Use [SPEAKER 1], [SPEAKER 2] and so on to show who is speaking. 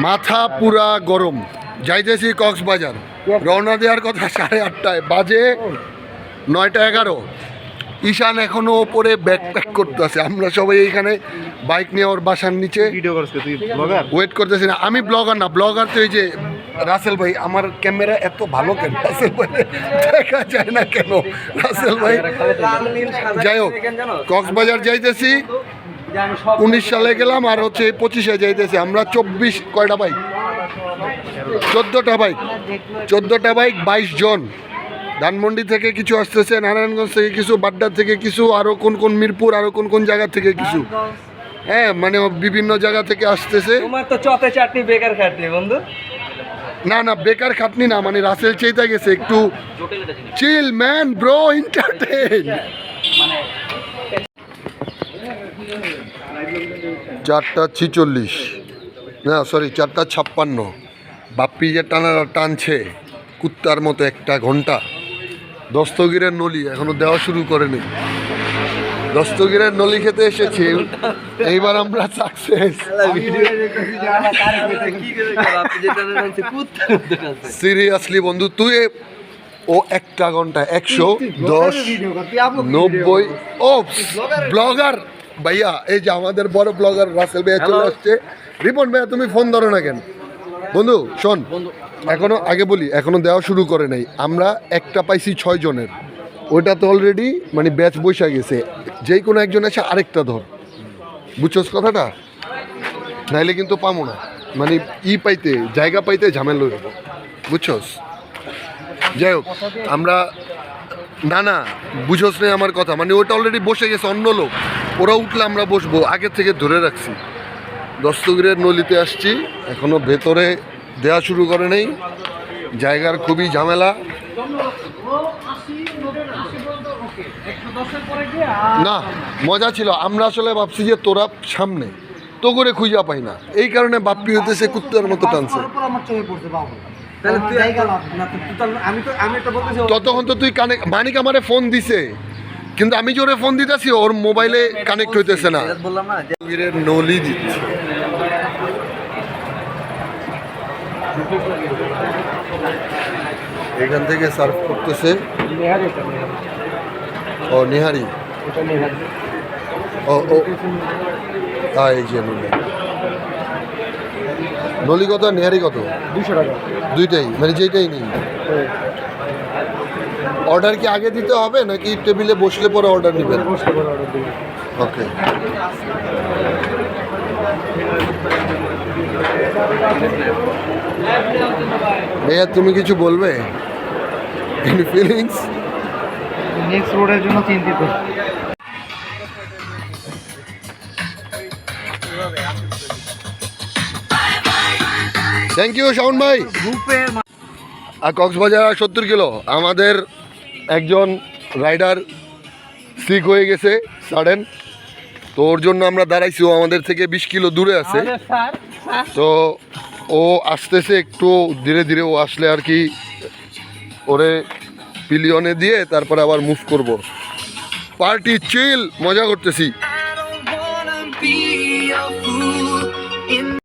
[SPEAKER 1] মাথা পুরা গরম। যাইতেছি কক্সবাজার, রওনা দেওয়ার কথা 8:30টায়, বাজে 9:11। ঈশান এখনো ওপরে ব্যাকপ্যাক করতেছে, আমরা সবাই এইখানে বাইক নিয়ে ওর বাসার নিচে ওয়েট করতেছি। না আমি ব্লগার না, ব্লগার তো এই যে রাসেল ভাই। আমার ক্যামেরা এত ভালো কেন রাসেল ভাই দেখা যায় না কেন রাসেল ভাই? যাই হোক, কক্সবাজার যাইতেছি, 19 সালে গেলাম, আর হচ্ছে 25-এ যাইতেছি আমরা। 24 কয়টা বাইক? 14টা বাইক, 22 জন। ধানমন্ডি থেকে কিছু আসতেছে, নারায়ণগঞ্জ থেকে কিছু, বাড্ডা থেকে কিছু, আরও কোন কোন মিরপুর, আরও কোন কোন জায়গা থেকে কিছু। হ্যাঁ, মানে বিভিন্ন জায়গা থেকে আসতেছে।
[SPEAKER 2] তোমার তো চতে চাটনি বেকার খাটনি বন্ধু।
[SPEAKER 1] না না, বেকার খাটনি না, মানে রাসেল চেয়ে গেছে একটু চিল ম্যান ব্রো, এন্টারটেইন। 4:46, না সরি 4:56। বাপ্পি যে টানছে কুত্তার মতো 1 ঘন্টা। দস্তগীরের নলি এখনো দেওয়া শুরু করেনি। দস্তগীরের নলি খেতে এসেছি, এইবার আমরা সাকসেস। সিরিয়াসলি বন্ধু, তুই ও 1 ঘন্টা 110 90। ও ব্লগার ভাইয়া, এই যে আমাদের বড় ব্লগার রাসেল ভাইয়া চলে আসছে। রিপন ভাইয়া তুমি ফোন ধরো না কেন? বন্ধু শোন, এখনো আগে বলি, এখনো দেওয়া শুরু করে নাই। আমরা একটা পাইছি 6 জনের, ওইটা তো অলরেডি মানে ব্যাচ বসে গেছে। যেই কোনো একজন এসে আরেকটা ধর, বুঝছস কথাটা? নাইলে কিন্তু পাবো না, মানে পাইতে জায়গা পাইতে ঝামেলা হইব, বুঝছস? যাই হোক, আমরা না না বুঝোস না আমার কথা, মানে ওটা অলরেডি বসে গেছে অন্য লোক, ওরা উঠলে আমরা বসবো, আগে থেকে ধরে রাখছি। দস্তগীরের নলিতে আসছি, এখনো ভেতরে দেওয়া শুরু করে নেই, জায়গার খুবই ঝামেলা। না মজা ছিল, আমরা আসলে ভাবছি যে তোরা সামনে তো করে খুঁজা পাই না, এই কারণে বাপ্পি হইতেছে কুত্তার মতো টানছে। ততক্ষণ তো তুই কানেক্ট, মানিক আমারে ফোন দিছে, কিন্তু আমি জোরে ফোন দিতেছি, ওর মোবাইলে কানেক্ট হইতেছে না। নলি দিচ্ছে, এখান থেকে সার্ভ করতেছে। ও নিহারি, ও ও এই যে নলি। নলি কত, নিহারি কত? 200 টাকা দুইটাই, মানে যেইটাই নেই। অর্ডার কি আগে দিতে হবে নাকি টেবিলে বসলে পরে অর্ডার নেবেন? ওকে। ভাইয়া তুমি কিছু বলবে? Any feelings?
[SPEAKER 2] নেক্সট রোডের জন্য চিন্তিত।
[SPEAKER 1] থ্যাংক ইউ শাওন ভাই। আর কক্সবাজার 70 কিলো। আমাদের একজন রাইডার সিক হয়ে গেছে সাডেন, তো ওর জন্য আমরা দাঁড়াইছি। ও আমাদের থেকে 20 কিলো দূরে আছে, তো ও আসতেছে একটু ধীরে ধীরে। ও আসলে আর কি ওরে পিলিয়নে দিয়ে তারপরে আবার মুভ করব। পার্টি চিল, মজা করতেছি।